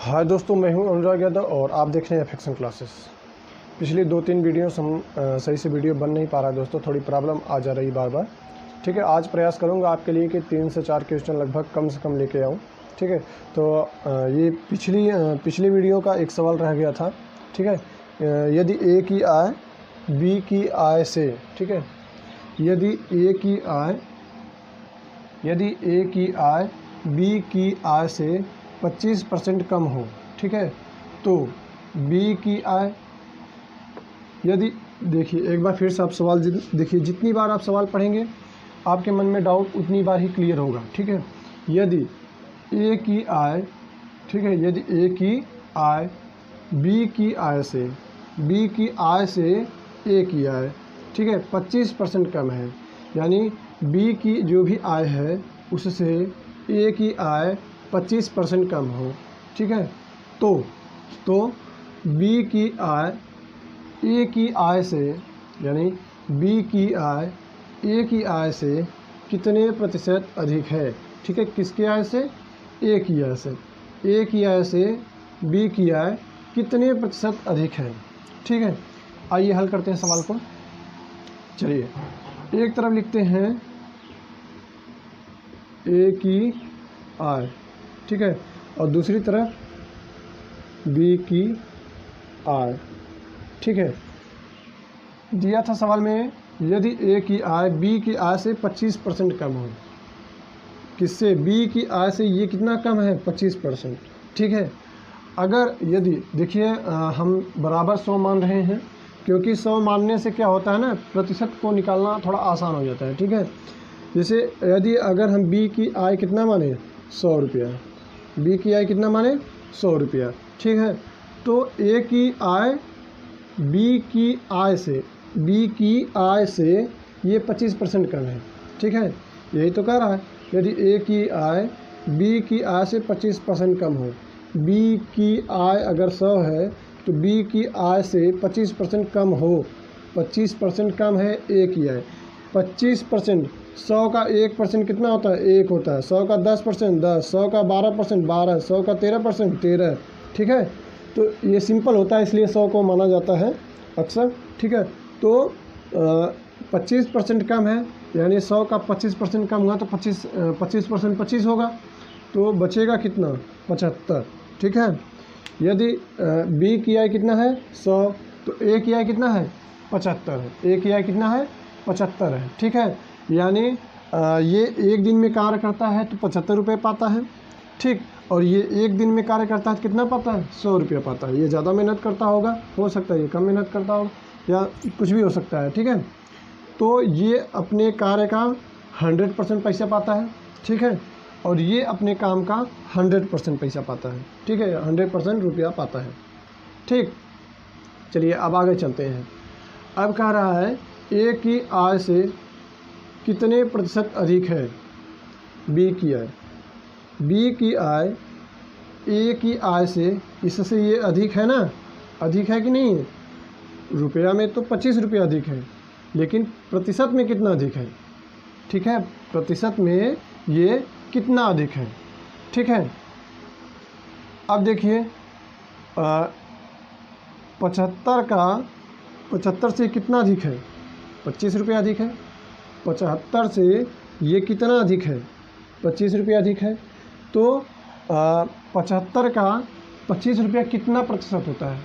हाय दोस्तों, मैं हूं अनुराग यादव और आप देख रहे हैं एफएक्शन क्लासेस। पिछली 2-3 वीडियो सही से वीडियो बन नहीं पा रहा है दोस्तों, थोड़ी प्रॉब्लम आ जा रही बार बार। ठीक है, आज प्रयास करूंगा आपके लिए कि 3 से 4 क्वेश्चन लगभग कम से कम लेके आऊं। ठीक है, तो ये पिछली वीडियो का एक सवाल रह गया था। ठीक है, यदि ए की आय बी की आय से, ठीक है, यदि ए की आय बी की आय से 25% कम हो, ठीक है, तो बी की आय, यदि देखिए एक बार फिर से आप सवाल देखिए, जितनी बार आप सवाल पढ़ेंगे आपके मन में डाउट उतनी बार ही क्लियर होगा। ठीक है, यदि ए की आय, ठीक है, यदि ए की आय बी की आय से ए की आय, ठीक है, 25% कम है, यानी बी की जो भी आय है उससे ए की आय 25% कम हो, ठीक है, तो बी की आय ए की आय से, यानी बी की आय ए की आय से कितने प्रतिशत अधिक है। ठीक है, किसकी आय से? ए की आय से। ए की आय से बी की आय कितने प्रतिशत अधिक है। ठीक है, आइए हल करते हैं सवाल को। चलिए, एक तरफ लिखते हैं ए की आय, ठीक है, और दूसरी तरफ बी की आय। ठीक है, दिया था सवाल में यदि ए की आय बी की आय से 25% कम हो। किससे? बी की आय से ये कितना कम है? 25%। ठीक है, अगर यदि देखिए हम बराबर 100 मान रहे हैं, क्योंकि 100 मानने से क्या होता है ना, प्रतिशत को निकालना थोड़ा आसान हो जाता है। ठीक है, जैसे यदि अगर हम बी की आय कितना माने? 100 रुपया। बी की आय कितना माने? 100 रुपया। ठीक है, तो ए की आय बी की आय से ये 25% कम है। ठीक है, यही तो कह रहा है, यदि ए की आय बी की आय से 25% कम हो। बी की आय अगर 100 है तो बी की आय से 25% कम हो। 25% कम है ए की आय। 25%, 100 का 1% कितना होता है? 1 होता है। 100 का 10% 10, 100 का 12% 12, 100 का 13% 13। ठीक है, तो ये सिंपल होता है, इसलिए 100 को माना जाता है अक्सर। ठीक है, तो 25% कम है, यानी 100 का 25% कम हुआ तो 25% 25 होगा, तो बचेगा कितना? 75। ठीक है, यदि बी की आय कितना है? 100, तो ए की आय कितना है? 75 है। ए की आय कितना है? 75 है। ठीक है, यानी ये एक दिन में कार्य करता है तो 75 रुपये पाता है। ठीक, और ये एक दिन में कार्य करता है तो कितना पाता है? 100 रुपया पाता है। ये ज़्यादा मेहनत करता होगा, हो सकता है ये कम मेहनत करता होगा, या कुछ भी हो सकता है। ठीक है, तो ये अपने कार्य का 100% पैसा पाता है। ठीक है, और ये अपने काम का 100% पैसा पाता है। ठीक है, 100% रुपया पाता है। ठीक, चलिए अब आगे चलते हैं। अब कह रहा है ए की आय से कितने प्रतिशत अधिक है बी की आय। बी की आय ए की आय से, इससे ये अधिक है ना, अधिक है कि नहीं है? रुपया में तो 25 रुपया अधिक है, लेकिन प्रतिशत में कितना अधिक है? ठीक है, प्रतिशत में ये कितना अधिक है? ठीक है, अब देखिए 75 से कितना अधिक है? 25 रुपया अधिक है। 75 से ये कितना अधिक है? 25 रुपया अधिक है। तो 75 का 25 रुपया कितना प्रतिशत होता है?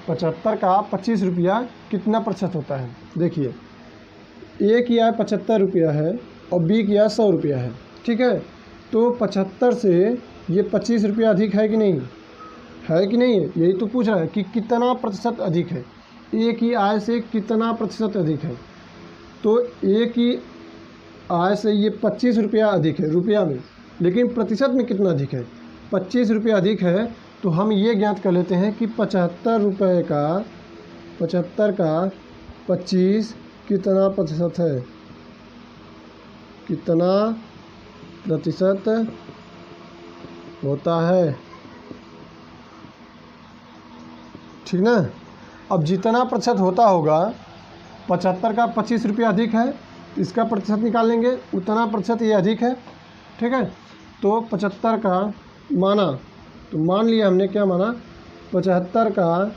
75 का 25 रुपया कितना प्रतिशत होता है? देखिए, ए की आय 75 रुपया है और बी की आय 100 रुपया है। ठीक है, तो 75 से ये 25 रुपया अधिक है कि नहीं है? कि नहीं है? यही तो पूछ रहा है कि कितना प्रतिशत अधिक है, ए की आय से कितना प्रतिशत अधिक है। तो ए की आय से ये 25 रुपया अधिक है रुपया में, लेकिन प्रतिशत में कितना अधिक है? 25 रुपया अधिक है। तो हम ये ज्ञात कर लेते हैं कि 75 रुपये का 25 कितना प्रतिशत है? कितना प्रतिशत होता है? ठीक ना। अब जितना प्रतिशत होता होगा, 75 का 25 रुपया अधिक है, इसका प्रतिशत निकालेंगे, उतना प्रतिशत ये अधिक है। ठीक है, तो 75 का माना तो मान लिया हमने, क्या माना, 75 का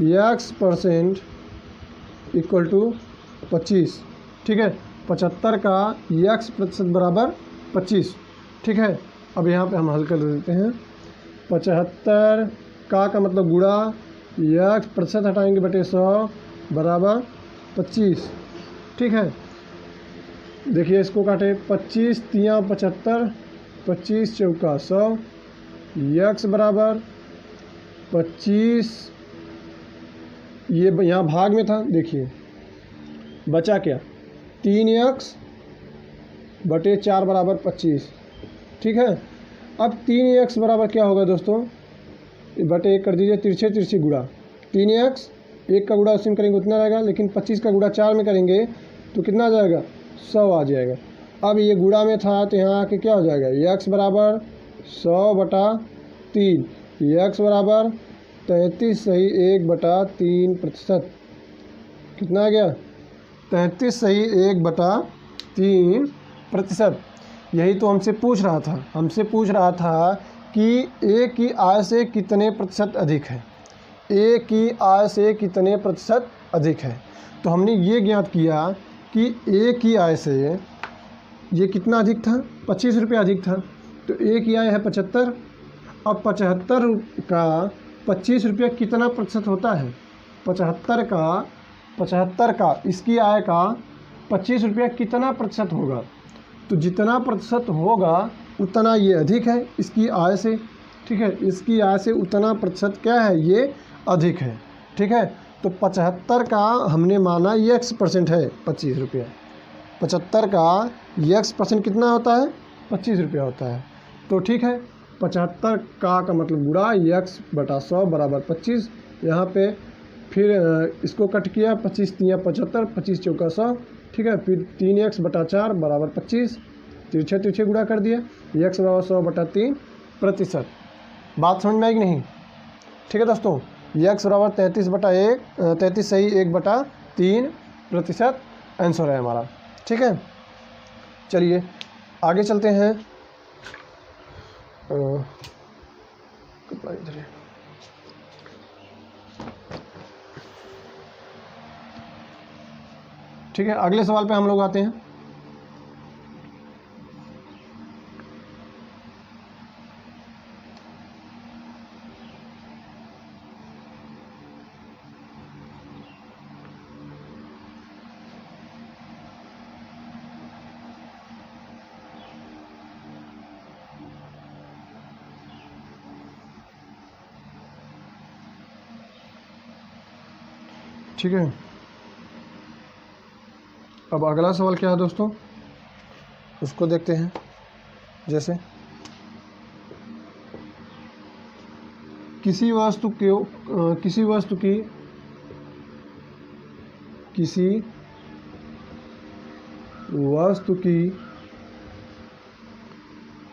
x% इक्वल टू 25, ठीक है। 75 का x% बराबर 25, ठीक है। अब यहाँ पे हम हल कर देते हैं। 75 का मतलब गुणा x% हटाएंगे बटे 100 बराबर 25, ठीक है। देखिए इसको काटे, 25 तियाँ 75, 25 चौका 100, x बराबर 25, ये यहाँ भाग में था, देखिए बचा क्या, 3x बटे 4 बराबर 25, ठीक है। अब 3x बराबर क्या होगा दोस्तों, बटे 1 कर दीजिए, तिरछे तिरछी गुणा, 3x 1 का गुणा उसी में करेंगे उतना रहेगा, लेकिन 25 का गुणा 4 में करेंगे तो कितना आ जाएगा, 100 आ जाएगा। अब ये गुणा में था तो यहाँ आके क्या हो जाएगा, x बराबर 100 बटा 3, x बराबर 33 सही 1 बटा 3%, कितना आ गया, 33 सही 1 बटा 3%। यही तो हमसे पूछ रहा था, कि a की आय से कितने प्रतिशत अधिक है, a की आय से कितने प्रतिशत अधिक है। तो हमने ये ज्ञात किया कि a की आय से ये कितना अधिक था, 25 रुपये अधिक था। तो a की आय है 75, अब 75 का 25 रुपये कितना प्रतिशत होता है, 75 का इसकी आय का 25 रुपये कितना प्रतिशत होगा, तो जितना प्रतिशत होगा उतना ये अधिक है इसकी आय से, ठीक है। इसकी आय से उतना प्रतिशत क्या है, ये अधिक है, ठीक है। तो 75 का हमने माना ये x% है 25 रुपये, 75 का ये x% कितना होता है, 25 रुपया होता है। तो ठीक है, 75 का मतलब गुणा x बटा 100 बराबर 25, यहाँ पे फिर इसको कट किया, 25 तियाँ 75, 25 चौका 100, ठीक है। फिर 3x बटा 4 बराबर 25, तिरछे तिरछे गुणा कर दिया, x बराबर 100 बटा 3%। बात समझ में आई कि नहीं, ठीक है दोस्तों। x बराबर 33 बटा 1, 33 सही 1 बटा 3% आंसर है हमारा, ठीक है। चलिए आगे चलते हैं। इधर है। ठीक है, अगले सवाल पे हम लोग आते हैं। ठीक है, अब अगला सवाल क्या है दोस्तों, उसको देखते हैं। जैसे किसी वस्तु की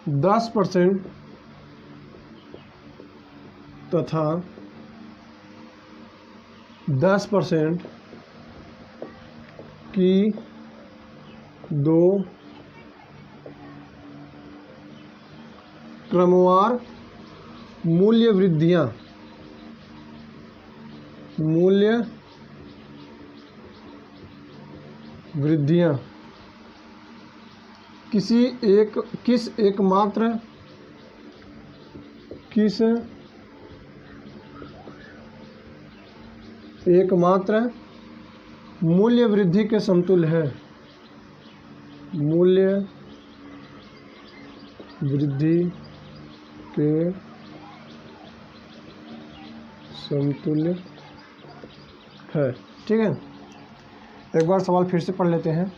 10% तथा 10% की दो क्रमवार मूल्य वृद्धियां किस एकमात्र मूल्य वृद्धि के समतुल्य है, मूल्य वृद्धि के समतुल्य है। ठीक है, एक बार सवाल फिर से पढ़ लेते हैं।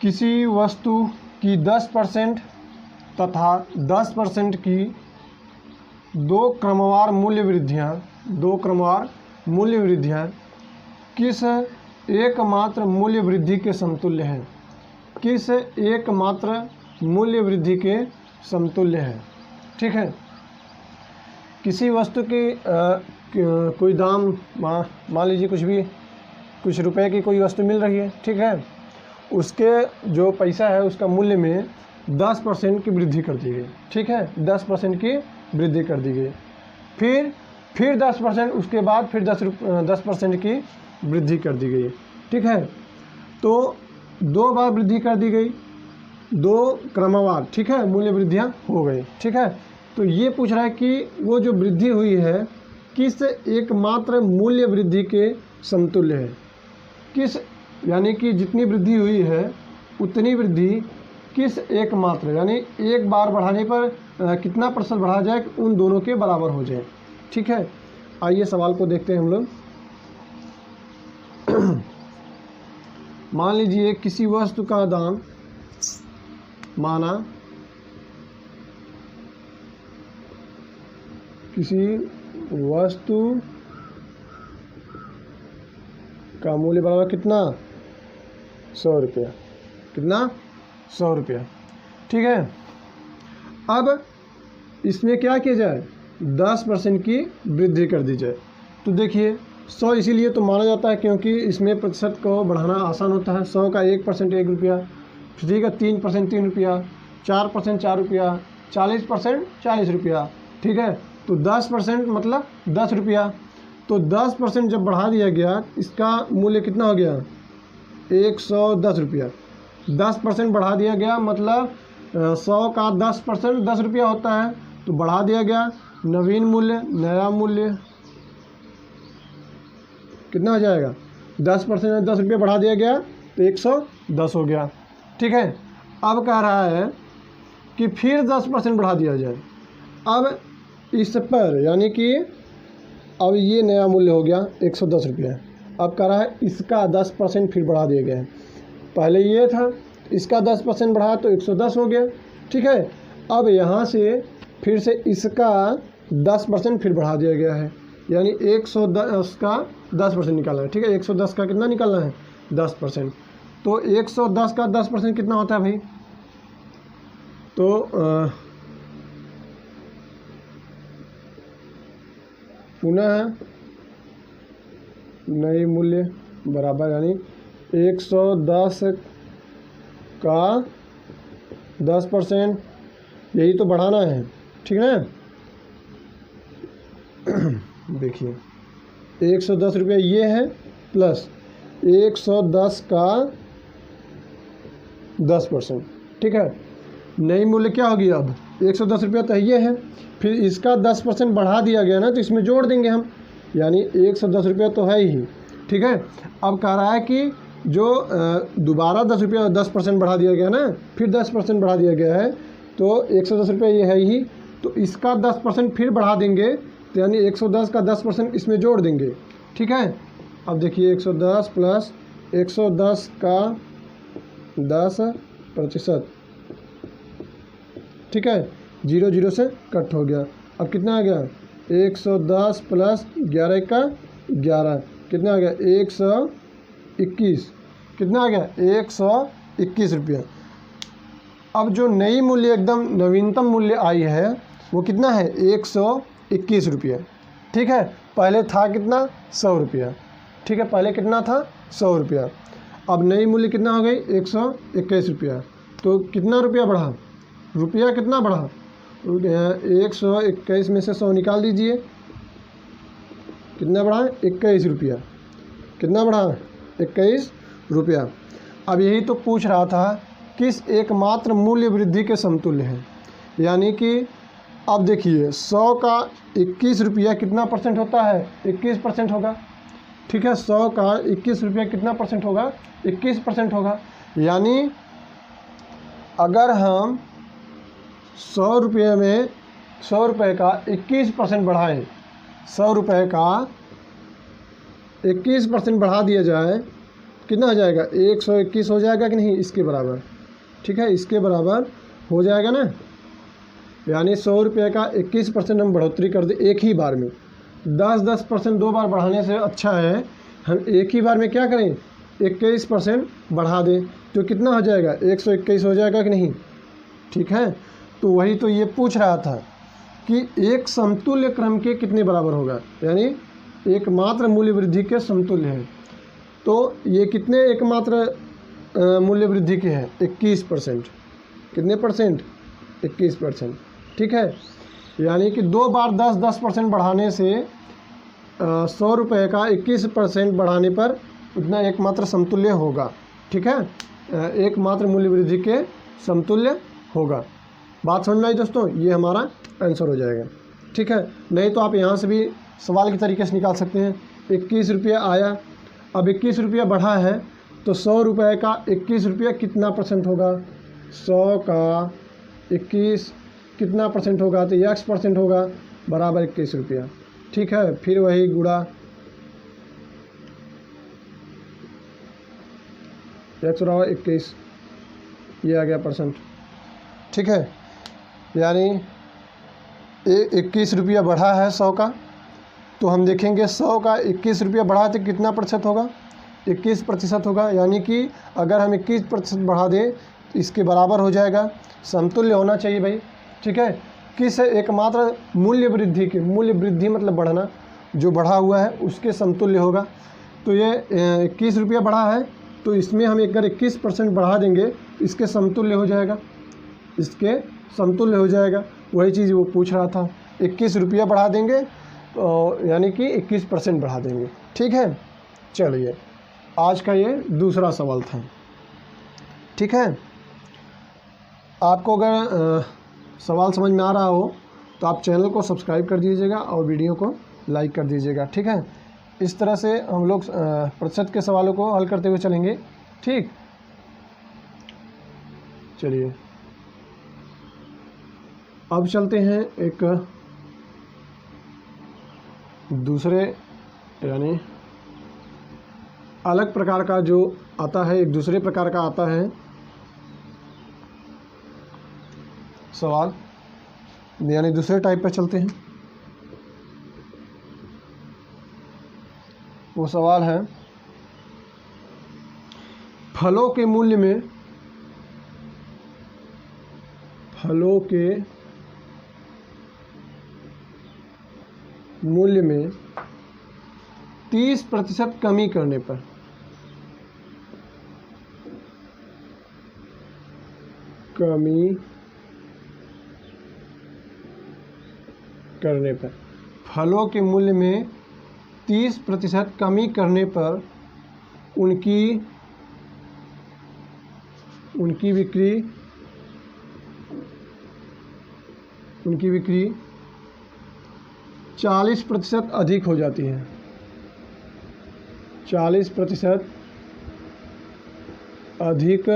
किसी वस्तु की 10% तथा 10% की दो क्रमवार मूल्य वृद्धियां किस एकमात्र मूल्य वृद्धि के समतुल्य है, किस एकमात्र मूल्य वृद्धि के समतुल्य है। ठीक है, किसी वस्तु की कोई दाम मान लीजिए कुछ रुपए की कोई वस्तु मिल रही है, ठीक है, उसके जो पैसा है उसका मूल्य में 10% की वृद्धि कर दी गई। ठीक है, 10% की वृद्धि कर दी गई। फिर 10%, उसके बाद फिर 10% की वृद्धि कर दी गई। ठीक है, तो 2 बार वृद्धि कर दी गई, 2 क्रमवार। ठीक है, मूल्य वृद्धियाँ हो गई। ठीक है, तो ये पूछ रहा है कि वो जो वृद्धि हुई है किस एकमात्र मूल्य वृद्धि के समतुल्य है। किस, यानी कि जितनी वृद्धि हुई है उतनी वृद्धि किस एकमात्र, यानी एक बार बढ़ाने पर कितना प्रतिशत बढ़ा जाए कि उन दोनों के बराबर हो जाए। ठीक है, आइए सवाल को देखते हैं हम लोग। मान लीजिए किसी वस्तु का दाम, माना किसी वस्तु का मूल्य बराबर कितना, 100 रुपया। कितना, 100 रुपया। ठीक है, अब इसमें क्या किया जाए, 10% की वृद्धि कर दी जाए। तो देखिए 100 इसीलिए तो माना जाता है क्योंकि इसमें प्रतिशत को बढ़ाना आसान होता है। 100 का 1% 1 रुपया, ठीक है, 3% 3 रुपया, 4% 4 रुपया, 40% 40 रुपया। ठीक है, तो 10% मतलब 10 रुपया। तो 10% जब बढ़ा दिया गया, इसका मूल्य कितना हो गया, 110 रुपया। 10% बढ़ा दिया गया मतलब 100 का 10% 10 रुपया होता है, तो बढ़ा दिया गया। नवीन मूल्य, नया मूल्य कितना हो जाएगा, 10% में 10 रुपया बढ़ा दिया गया तो 110 हो गया। ठीक है, अब कह रहा है कि फिर 10% बढ़ा दिया जाए। अब इस पर, यानी कि अब ये नया मूल्य हो गया 110 रुपया। अब कह रहा है इसका 10% फिर बढ़ा दिया गया है। पहले ये था, इसका 10% बढ़ा तो 110 हो गया। ठीक है, अब यहाँ से फिर से इसका 10% फिर बढ़ा दिया गया है, यानी 110 का 10% निकालना है। ठीक है, 110 का कितना निकालना है, 10%। तो 110 का 10% कितना होता है भाई, तो पुनः नई मूल्य बराबर, यानी 110 का 10%, यही तो बढ़ाना है। ठीक है ना, देखिए 110 रुपया ये है, प्लस 110 का 10%। ठीक है, नई मूल्य क्या होगी, अब 110 रुपया तो ये है, फिर इसका 10% बढ़ा दिया गया ना, तो इसमें जोड़ देंगे हम, यानी 110 रुपया तो है ही। ठीक है, अब कह रहा है कि जो दोबारा 10 रुपया 10% बढ़ा दिया गया ना, फिर 10% बढ़ा दिया गया है, तो 110 रुपया ये है ही, तो इसका 10% फिर बढ़ा देंगे, तो यानी 110 का 10% इसमें जोड़ देंगे। ठीक है, अब देखिए 110 प्लस 110 का 10%। ठीक है, 0 0 से कट हो गया। अब कितना आ गया, 110 प्लस 11 का 11, कितना आ गया, 121। कितना आ गया, 121 रुपया। अब जो नई मूल्य एकदम नवीनतम मूल्य आई है वो कितना है, 121 रुपया। ठीक है, पहले था कितना, 100 रुपया। ठीक है, पहले कितना था, 100 रुपया। अब नई मूल्य कितना हो गई, 121 रुपया। तो कितना रुपया बढ़ा, रुपया कितना बढ़ा, 121 में से 100 निकाल दीजिए, कितना बढ़ा, 21 रुपया। कितना बढ़ा, 21 रुपया। अब यही तो पूछ रहा था किस एकमात्र मूल्य वृद्धि के समतुल्य है, यानी कि अब देखिए 100 का 21 रुपया कितना परसेंट होता है, 21% होगा। ठीक है, 100 का 21 रुपया कितना परसेंट होगा, 21% होगा। यानी अगर हम 100 रुपये में 100 रुपये का 21% बढ़ाएं, 100 रुपये का 21% बढ़ा दिया जाए, कितना हो जाएगा, 121 हो जाएगा कि नहीं, इसके बराबर। ठीक है, इसके बराबर हो जाएगा ना, यानी 100 रुपये का 21% हम बढ़ोतरी कर दें एक ही बार में। 10% 2 बार बढ़ाने से अच्छा है हम एक ही बार में क्या करें, 21% बढ़ा दें, तो कितना हो जाएगा, 121 हो जाएगा कि नहीं। ठीक है, तो वही तो ये पूछ रहा था कि एक समतुल्य क्रम के कितने बराबर होगा, यानी एकमात्र मूल्य वृद्धि के समतुल्य है। तो ये कितने एकमात्र मूल्य वृद्धि के हैं, 21%। कितने परसेंट? 21%। ठीक है, यानी कि 2 बार 10% बढ़ाने से 100 रुपये का 21% बढ़ाने पर उतना एकमात्र समतुल्य होगा। ठीक है, एकमात्र मूल्य वृद्धि के समतुल्य होगा। बात समझ में आई दोस्तों? ये हमारा आंसर हो जाएगा। ठीक है, नहीं तो आप यहाँ से भी सवाल के तरीके से निकाल सकते हैं। 21 रुपया आया, अब 21 रुपया बढ़ा है तो 100 रुपये का 21 रुपया कितना परसेंट होगा? 100 का 21 कितना परसेंट होगा? तो x% होगा, बराबर 21 रुपया। ठीक है, फिर वही गुणा x बराबर 21, ये आ गया परसेंट। ठीक है, यानी 21 रुपया बढ़ा है 100 का, तो हम देखेंगे 100 का 21 रुपया बढ़ा तो कितना प्रतिशत होगा? 21% होगा। यानी कि अगर हम 21% बढ़ा दें तो इसके बराबर हो जाएगा, समतुल्य होना चाहिए भाई। ठीक है, किस एकमात्र मूल्य वृद्धि के, मूल्य वृद्धि मतलब बढ़ना, जो बढ़ा हुआ है उसके समतुल्य होगा। तो ये 21 रुपया बढ़ा है, तो इसमें हम अगर 21% बढ़ा देंगे इसके समतुल्य हो जाएगा, इसके समतुल्य हो जाएगा। वही चीज़ वो पूछ रहा था, 21 रुपया बढ़ा देंगे यानी कि 21% बढ़ा देंगे। ठीक है, चलिए आज का ये दूसरा सवाल था। ठीक है, आपको अगर सवाल समझ में आ रहा हो तो आप चैनल को सब्सक्राइब कर दीजिएगा और वीडियो को लाइक कर दीजिएगा। ठीक है, इस तरह से हम लोग प्रतिशत के सवालों को हल करते हुए चलेंगे। ठीक, चलिए अब चलते हैं एक दूसरे, यानी अलग प्रकार का जो आता है, एक दूसरे प्रकार का आता है सवाल, यानी दूसरे टाइप पे चलते हैं। वो सवाल है, फलों के मूल्य में, फलों के मूल्य में 30% कमी करने पर, कमी करने पर, फलों के मूल्य में 30% कमी करने पर उनकी बिक्री 40% अधिक हो जाती है। 40% अधिक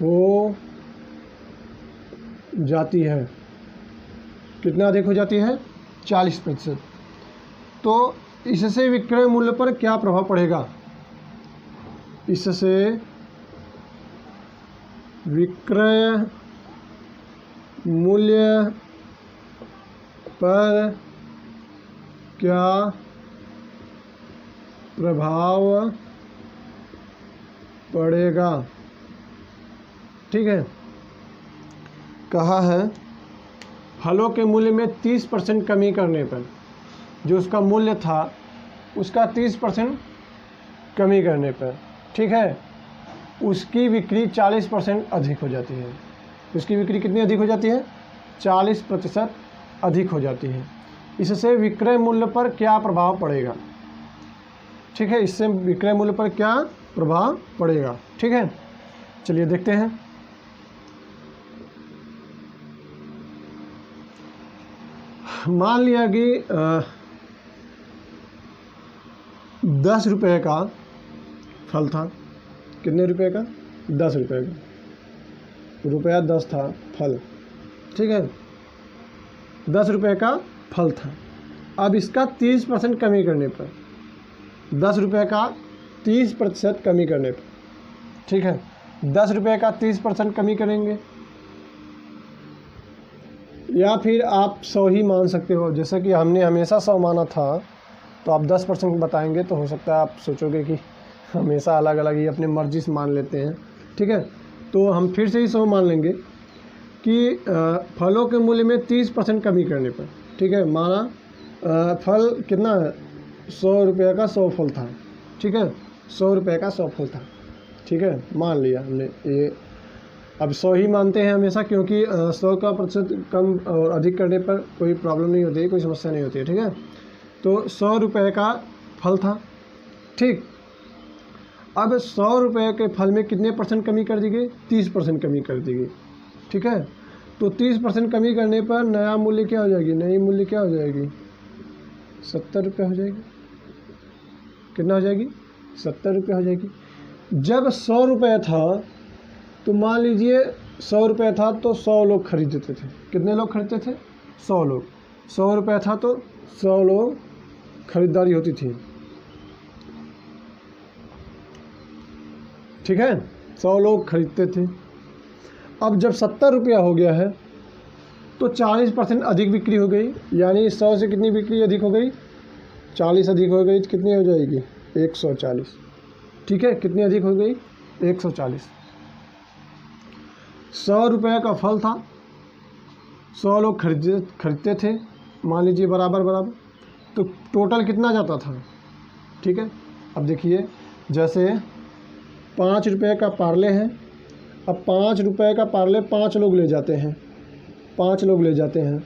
हो जाती है। कितना अधिक हो जाती है? 40%। तो इससे विक्रय मूल्य पर क्या प्रभाव पड़ेगा? इससे विक्रय मूल्य पर क्या प्रभाव पड़ेगा? ठीक है, कहा है फलों के मूल्य में 30% कमी करने पर, जो उसका मूल्य था उसका 30% कमी करने पर, ठीक है, उसकी बिक्री 40% अधिक हो जाती है। उसकी बिक्री कितनी अधिक हो जाती है? 40% अधिक हो जाती है। इससे विक्रय मूल्य पर क्या प्रभाव पड़ेगा? ठीक है, इससे विक्रय मूल्य पर क्या प्रभाव पड़ेगा? ठीक है, चलिए देखते हैं। मान लिया कि 10 रुपये का फल था। कितने रुपए का? 10 रुपये का। रुपया 10 था फल, ठीक है, 10 रुपये का फल था। अब इसका 30% कमी करने पर, 10 रुपये का 30% कमी करने पर, ठीक है, 10 रुपये का 30% कमी करेंगे, या फिर आप 100 ही मान सकते हो। जैसे कि हमने हमेशा 100 माना था, तो आप 10% बताएंगे तो हो सकता है आप सोचोगे कि हमेशा अलग अलग ही अपने मर्जी से मान लेते हैं। ठीक है, तो हम फिर से ही 100 मान लेंगे कि फलों के मूल्य में 30% कमी करने पर, ठीक है, माना फल कितना है? 100 रुपये का 100 फल था, ठीक है, 100 रुपये का 100 फल था, ठीक है, मान लिया हमने ये अब 100 ही मानते हैं हमेशा, क्योंकि 100 का प्रतिशत कम और अधिक करने पर कोई प्रॉब्लम नहीं होती है, कोई समस्या नहीं होती है, ठीक है। तो 100 रुपये का फल था, ठीक। अब 100 रुपये के फल में कितने % कमी कर दी गई? 30% कमी कर दी गई, ठीक है। तो 30% कमी करने पर नया मूल्य क्या हो जाएगी? नई मूल्य क्या हो जाएगी? 70 रुपये हो जाएगी। कितना हो जाएगी? 70 रुपये हो जाएगी। जब 100 रुपये था तो मान लीजिए 100 रुपये था तो 100 लोग खरीदते थे। कितने लोग खरीदते थे? 100 लोग। 100 रुपये था तो 100 लोग खरीदारी होती थी, ठीक है। 100 लोग खरीदते थे। अब जब 70 रुपया हो गया है तो 40% अधिक बिक्री हो गई, यानी 100 से कितनी बिक्री अधिक हो गई? 40 अधिक हो गई तो कितनी हो जाएगी? 140, ठीक है। कितनी अधिक हो गई? 140। 100 रुपये का फल था, 100 लोग खरीदते थे, मान लीजिए बराबर बराबर, तो टोटल कितना जाता था? ठीक है। अब देखिए, जैसे 5 रुपये का पार्ले है, अब 5 रुपये का पार्ले 5 लोग ले जाते हैं, 5 लोग ले जाते हैं,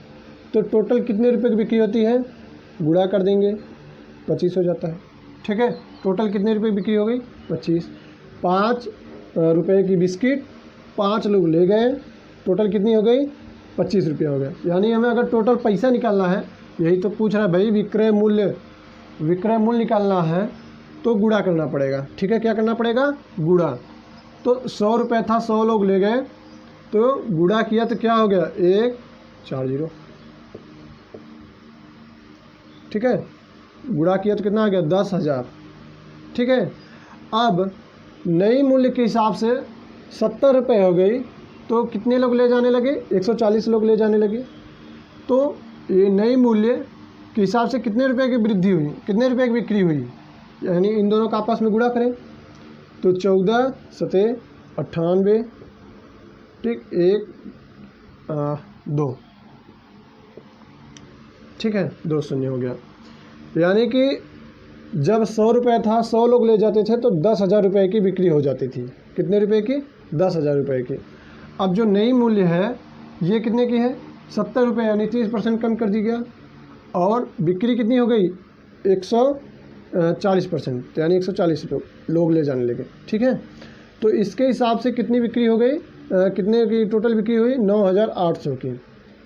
तो टोटल कितने रुपए की बिक्री होती है? गुणा कर देंगे, 25 हो जाता है, ठीक है। टोटल कितने रुपए की बिक्री हो गई? 25। 5 रुपये की बिस्किट 5 लोग ले गए, टोटल कितनी हो गई? 25 रुपये हो गए। यानी हमें अगर टोटल पैसा निकालना है, यही तो पूछ रहा है भाई, विक्रय मूल्य निकालना है तो गुणा करना पड़ेगा, ठीक है। क्या करना पड़ेगा? गुणा। तो 100 रुपये था, 100 लोग ले गए, तो गुणा किया तो क्या हो गया? 140, ठीक है। गुणा किया तो कितना आ गया? 10,000, ठीक है। अब नई मूल्य के हिसाब से 70 रुपये हो गई, तो कितने लोग ले जाने लगे? 140 लोग ले जाने लगे। तो ये नई मूल्य के हिसाब से कितने रुपए की वृद्धि हुई, कितने रुपए की बिक्री हुई? यानी इन दोनों का आपस में गुणा करें तो 14 सते 98, ठीक, 2, ठीक है, 2 शून्य हो गया। यानी कि जब 100 रुपये था, 100 लोग ले जाते थे तो 10,000 रुपये की बिक्री हो जाती थी। कितने रुपए की? 10,000 रुपये की। अब जो नई मूल्य है ये कितने की है? 70 रुपये, यानी 30% कम कर दी गया, और बिक्री कितनी हो गई? 140%, यानी 140 लोग ले जाने लगे, ठीक है। तो इसके हिसाब से कितनी बिक्री हो गई? कितने की टोटल बिक्री हुई? 9,800 की,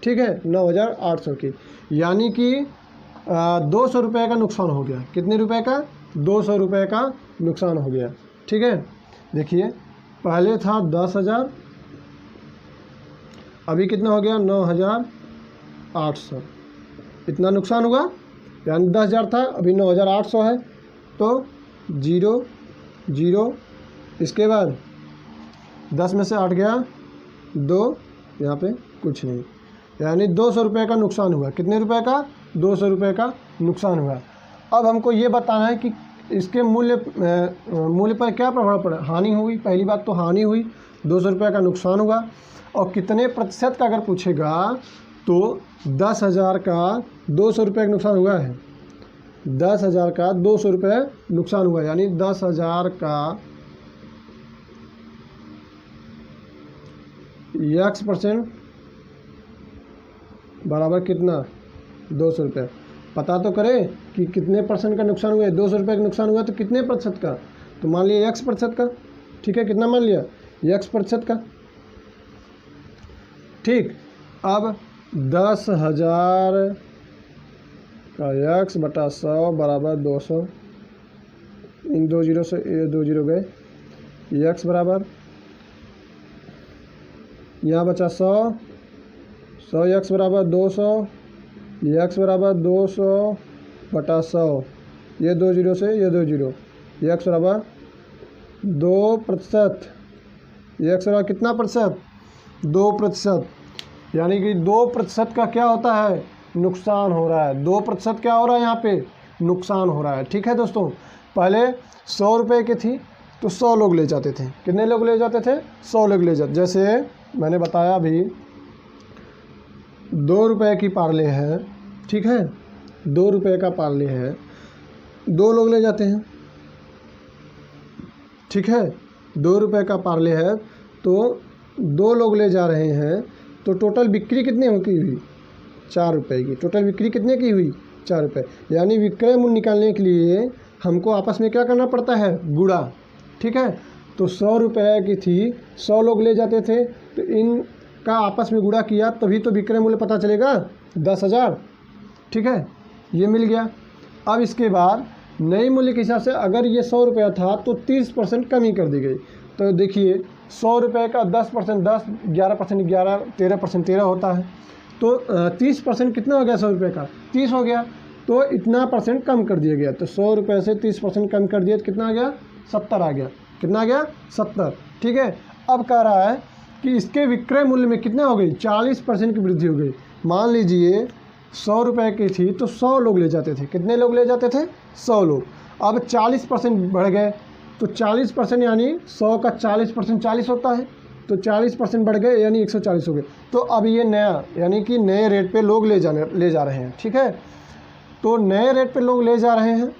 ठीक है, 9,800 की। यानी कि 200 रुपये का नुकसान हो गया। कितने रुपए का? 200 रुपये का नुकसान हो गया, ठीक है। देखिए, पहले था 10,000, अभी कितना हो गया? 9,800, इतना नुकसान हुआ। यानी 10,000 था, अभी 9,800 है, तो 0 0, इसके बाद 10 में से 8 गया 2, यहाँ पे कुछ नहीं, यानी 200 रुपये का नुकसान हुआ। कितने रुपए का? 200 रुपये का नुकसान हुआ। अब हमको ये बताना है कि इसके मूल्य पर क्या प्रभाव पड़ा? हानि हुई। पहली बात तो हानि हुई, 200 रुपये का नुकसान हुआ। और कितने प्रतिशत का अगर पूछेगा तो 10,000 का 200 रुपये का नुकसान हुआ है। 10,000 का 200 रुपये नुकसान हुआ, यानी 10,000 का X% बराबर कितना? 200 रुपये। पता तो करें कि कितने % का नुकसान हुआ है। 200 रुपये का नुकसान हुआ तो कितने प्रतिशत का? तो मान लिया X% का, ठीक है। कितना मान लिया? X% का, ठीक। अब 10,000 का X/100 बराबर 200, इन 2 जीरो से ये 2 जीरो गए, X बराबर, यहाँ बचा 100 X बराबर 200, X बराबर 200/100, ये 2 जीरो से ये 2 जीरो, X बराबर 2%, X बराबर कितना प्रतिशत? 2%। यानी कि 2% का क्या होता है? नुकसान हो रहा है। 2% क्या हो रहा है? यहाँ पे नुकसान हो रहा है, ठीक है दोस्तों। पहले 100 रुपये की थी तो 100 लोग ले जाते थे। कितने लोग ले जाते थे? 100 लोग ले जाते। जैसे मैंने बताया अभी, 2 रुपये की पार्ले है, ठीक है, 2 रुपये का पार्ले है, 2 लोग ले जाते हैं, ठीक है। 2 रुपये का पार्ले है तो 2 लोग ले जा रहे हैं तो टोटल बिक्री कितने की हुई? 4 रुपये की। टोटल बिक्री कितने की हुई? 4 रुपये। यानी विक्रय मूल्य निकालने के लिए हमको आपस में क्या करना पड़ता है? गुणा। ठीक है, तो 100 रुपये की थी, 100 लोग ले जाते थे, तो इनका आपस में गुणा किया तभी तो विक्रय मूल्य पता चलेगा 10,000। ठीक है, ये मिल गया। अब इसके बाद नई मूल्य के हिसाब से अगर ये 100 रुपया था तो 30% कमी कर दी गई। तो देखिए 100 रुपये का 10%, 10, 11%, 11, 13%, 13 होता है, तो 30% कितना हो गया? 100 रुपये का 30 हो गया, तो इतना परसेंट कम कर दिया गया। तो 100 रुपये से 30% कम कर दिया तो कितना आ गया? 70 आ गया। कितना आ गया? 70। ठीक है, अब कह रहा है कि इसके विक्रय मूल्य में कितना हो गई? 40% की वृद्धि हो गई। मान लीजिए 100 रुपये की थी तो 100 लोग ले जाते थे। कितने लोग ले जाते थे? 100 लोग। अब 40% बढ़ गए, तो 40% यानी 100 का 40% 40 होता है, तो 40% बढ़ गए यानी 140 हो गए। तो अब ये नया यानी कि नए रेट पे लोग ले जा रहे हैं। ठीक है, तो नए रेट पे लोग ले जा रहे हैं,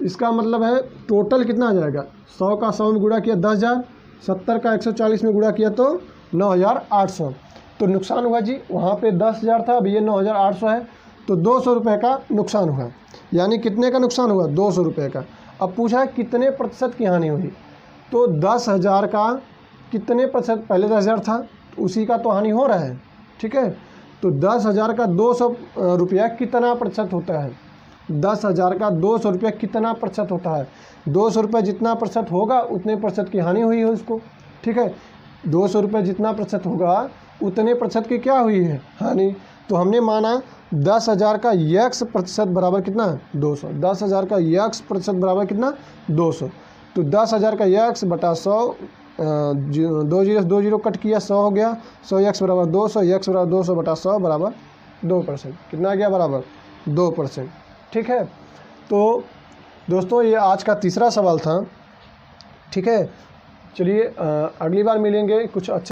इसका मतलब है टोटल कितना आ जाएगा? 100 का 100 में गुणा किया 10,000, 70 का 140 में गुणा किया तो 9,800। तो नुकसान हुआ जी, वहाँ पे 10,000 था, अब ये 9,800 है, तो 200 रुपये का नुकसान हुआ। यानी कितने का नुकसान हुआ? 200 रुपये का। अब पूछा है कितने प्रतिशत की हानि हुई, तो 10,000 का कितने प्रतिशत? पहले 10,000 था, उसी का तो हानि हो रहा है। ठीक है, तो 10,000 का 200 रुपया कितना प्रतिशत होता है? 10,000 का 200 रुपया कितना प्रतिशत होता है? 200 रुपये जितना प्रतिशत होगा उतने प्रतिशत की हानि हुई है उसको। ठीक है, 200 रुपये जितना प्रतिशत होगा उतने प्रतिशत की क्या हुई है? हानि। तो हमने माना 10,000 का x प्रतिशत बराबर कितना? 200। 10,000 का x प्रतिशत बराबर कितना? 200। तो 10,000 का x बटा 100, 2 0 कट किया, 100 हो गया। 100x बराबर 200, x बराबर 200 बटा 100 बराबर 2%। कितना आ गया? बराबर 2%। ठीक है, तो दोस्तों ये आज का तीसरा सवाल था। ठीक है, चलिए अगली बार मिलेंगे कुछ अच्छे